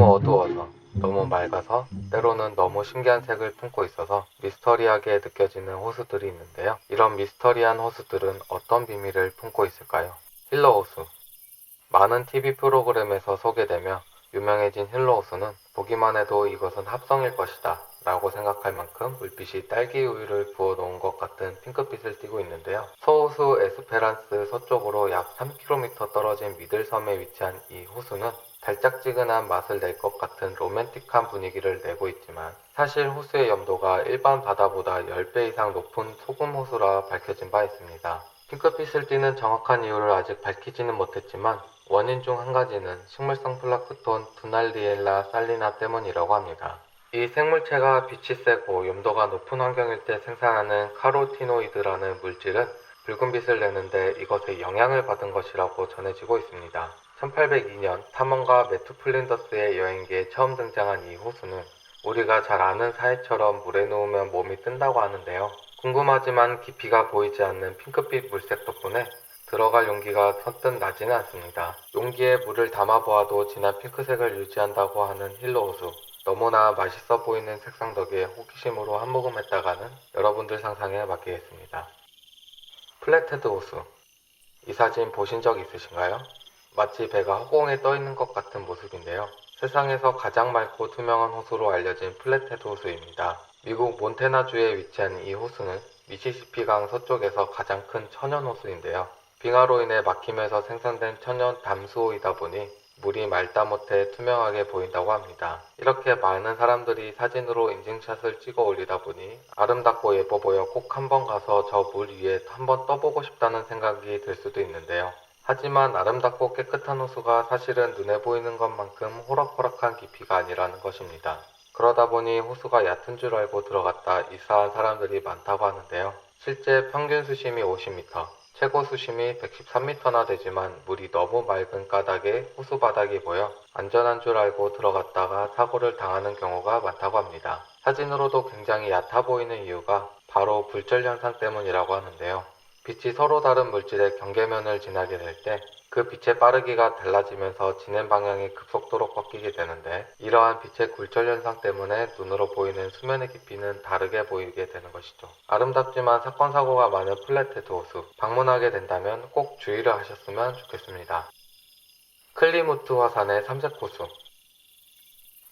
너무 어두워서, 너무 맑아서, 때로는 너무 신기한 색을 품고 있어서 미스터리하게 느껴지는 호수들이 있는데요. 이런 미스터리한 호수들은 어떤 비밀을 품고 있을까요? 힐러 호수. 많은 TV 프로그램에서 소개되며 유명해진 힐러 호수는 보기만 해도 이것은 합성일 것이다 라고 생각할 만큼 물빛이 딸기 우유를 부어 놓은 것 같은 핑크빛을 띠고 있는데요. 소호수 에스페란스 서쪽으로 약 3km 떨어진 미들섬에 위치한 이 호수는 달짝지근한 맛을 낼 것 같은 로맨틱한 분위기를 내고 있지만 사실 호수의 염도가 일반 바다보다 10배 이상 높은 소금 호수라 밝혀진 바 있습니다. 핑크빛을 띠는 정확한 이유를 아직 밝히지는 못했지만 원인 중 한 가지는 식물성 플라크톤 두날리엘라 살리나 때문이라고 합니다. 이 생물체가 빛이 세고 염도가 높은 환경일 때 생산하는 카로티노이드라는 물질은 붉은 빛을 내는데 이것에 영향을 받은 것이라고 전해지고 있습니다. 1802년 탐험가 매튜 플린더스의 여행기에 처음 등장한 이 호수는 우리가 잘 아는 사해처럼 물에 누우면 몸이 뜬다고 하는데요. 궁금하지만 깊이가 보이지 않는 핑크빛 물색 덕분에 들어갈 용기가 선뜻 나지는 않습니다. 용기에 물을 담아보아도 진한 핑크색을 유지한다고 하는 힐러호수. 너무나 맛있어 보이는 색상 덕에 호기심으로 한 모금 했다가는 여러분들 상상에 맡기겠습니다. 플랫헤드 호수. 이 사진 보신 적 있으신가요? 마치 배가 허공에 떠 있는 것 같은 모습인데요. 세상에서 가장 맑고 투명한 호수로 알려진 플랫헤드 호수입니다. 미국 몬태나주에 위치한 이 호수는 미시시피강 서쪽에서 가장 큰 천연 호수인데요. 빙하로 인해 막힘에서 생성된 천연 담수호이다 보니 물이 맑다 못해 투명하게 보인다고 합니다. 이렇게 많은 사람들이 사진으로 인증샷을 찍어 올리다 보니 아름답고 예뻐 보여 꼭 한번 가서 저 물 위에 한번 떠보고 싶다는 생각이 들 수도 있는데요. 하지만 아름답고 깨끗한 호수가 사실은 눈에 보이는 것만큼 호락호락한 깊이가 아니라는 것입니다. 그러다 보니 호수가 얕은 줄 알고 들어갔다 이사한 사람들이 많다고 하는데요. 실제 평균 수심이 50m, 최고 수심이 113m나 되지만 물이 너무 맑은 까닭에 호수 바닥이 보여 안전한 줄 알고 들어갔다가 사고를 당하는 경우가 많다고 합니다. 사진으로도 굉장히 얕아 보이는 이유가 바로 불절 현상 때문이라고 하는데요. 빛이 서로 다른 물질의 경계면을 지나게 될 때 그 빛의 빠르기가 달라지면서 진행 방향이 급속도로 꺾이게 되는데 이러한 빛의 굴절 현상 때문에 눈으로 보이는 수면의 깊이는 다르게 보이게 되는 것이죠. 아름답지만 사건 사고가 많은 플랫헤드 호수 방문하게 된다면 꼭 주의를 하셨으면 좋겠습니다. 클리무트 화산의 삼색호수.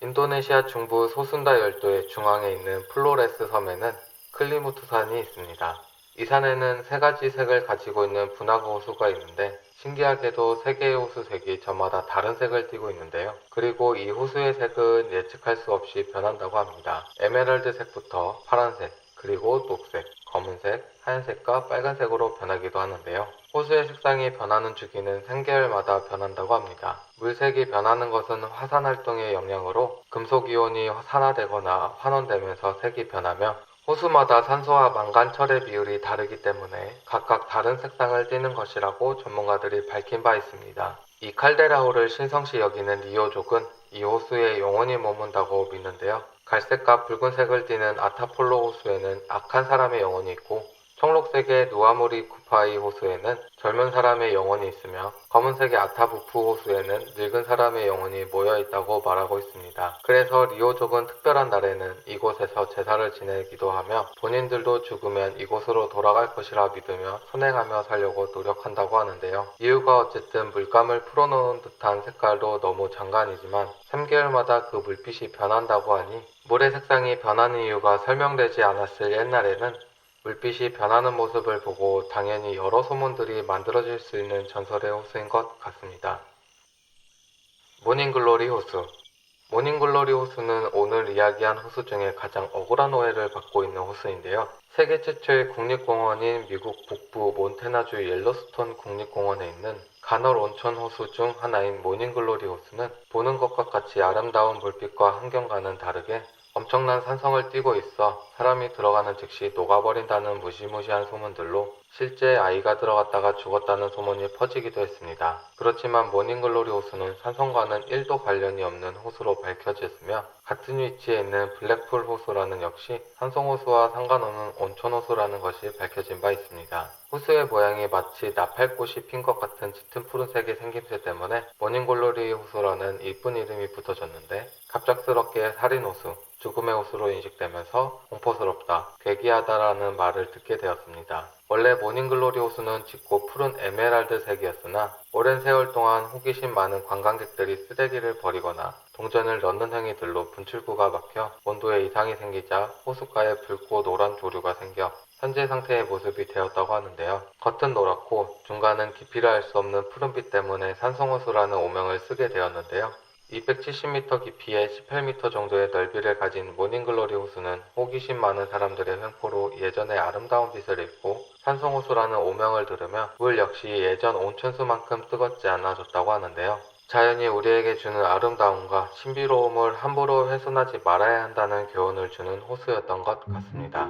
인도네시아 중부 소순다 열도의 중앙에 있는 플로레스 섬에는 클리무트 산이 있습니다. 이 산에는 세 가지 색을 가지고 있는 분화구 호수가 있는데 신기하게도 세 개의 호수 색이 저마다 다른 색을 띠고 있는데요. 그리고 이 호수의 색은 예측할 수 없이 변한다고 합니다. 에메랄드 색부터 파란색, 그리고 녹색, 검은색, 하얀색과 빨간색으로 변하기도 하는데요. 호수의 색상이 변하는 주기는 생계열마다 변한다고 합니다. 물색이 변하는 것은 화산 활동의 영향으로 금속이온이 산화되거나 환원되면서 색이 변하며 호수마다 산소와 망간철의 비율이 다르기 때문에 각각 다른 색상을 띠는 것이라고 전문가들이 밝힌 바 있습니다. 이 칼데라호를 신성시 여기는 리오족은 이 호수에 영원히 머문다고 믿는데요. 갈색과 붉은색을 띠는 아타폴로 호수에는 악한 사람의 영혼이 있고 청록색의 누아무리 쿠파이 호수에는 젊은 사람의 영혼이 있으며 검은색의 아타부프 호수에는 늙은 사람의 영혼이 모여있다고 말하고 있습니다. 그래서 리오족은 특별한 날에는 이곳에서 제사를 지내기도 하며 본인들도 죽으면 이곳으로 돌아갈 것이라 믿으며 선행하며 살려고 노력한다고 하는데요. 이유가 어쨌든 물감을 풀어놓은 듯한 색깔도 너무 장관이지만 3개월마다 그 물빛이 변한다고 하니 물의 색상이 변하는 이유가 설명되지 않았을 옛날에는 물빛이 변하는 모습을 보고 당연히 여러 소문들이 만들어질 수 있는 전설의 호수인 것 같습니다. 모닝글로리 호수. 모닝글로리 호수는 오늘 이야기한 호수 중에 가장 억울한 오해를 받고 있는 호수인데요. 세계 최초의 국립공원인 미국 북부 몬태나주 옐로스톤 국립공원에 있는 간헐 온천 호수 중 하나인 모닝글로리 호수는 보는 것과 같이 아름다운 물빛과 환경과는 다르게 엄청난 산성을 띠고 있어 사람이 들어가는 즉시 녹아버린다는 무시무시한 소문들로 실제 아이가 들어갔다가 죽었다는 소문이 퍼지기도 했습니다. 그렇지만 모닝글로리 호수는 산성과는 1도 관련이 없는 호수로 밝혀졌으며 같은 위치에 있는 블랙풀 호수라는 역시 산성호수와 상관없는 온천호수라는 것이 밝혀진 바 있습니다. 호수의 모양이 마치 나팔꽃이 핀 것 같은 짙은 푸른색의 생김새 때문에 모닝글로리 호수라는 이쁜 이름이 붙어졌는데 갑작스럽게 살인호수, 죽음의 호수로 인식되면서 공포스럽다, 괴기하다라는 말을 듣게 되었습니다. 원래 모닝글로리 호수는 짙고 푸른 에메랄드색이었으나 오랜 세월 동안 호기심 많은 관광객들이 쓰레기를 버리거나 동전을 넣는 행위들로 분출구가 막혀 온도에 이상이 생기자 호숫가에 붉고 노란 조류가 생겨 현재 상태의 모습이 되었다고 하는데요. 겉은 노랗고 중간은 깊이라 할 수 없는 푸른빛 때문에 산성호수라는 오명을 쓰게 되었는데요. 270m 깊이에 18m 정도의 넓이를 가진 모닝글로리 호수는 호기심 많은 사람들의 횡포로 예전의 아름다운 빛을 잃고 산성호수라는 오명을 들으며 물 역시 예전 온천수만큼 뜨겁지 않아졌다고 하는데요. 자연이 우리에게 주는 아름다움과 신비로움을 함부로 훼손하지 말아야 한다는 교훈을 주는 호수였던 것 같습니다.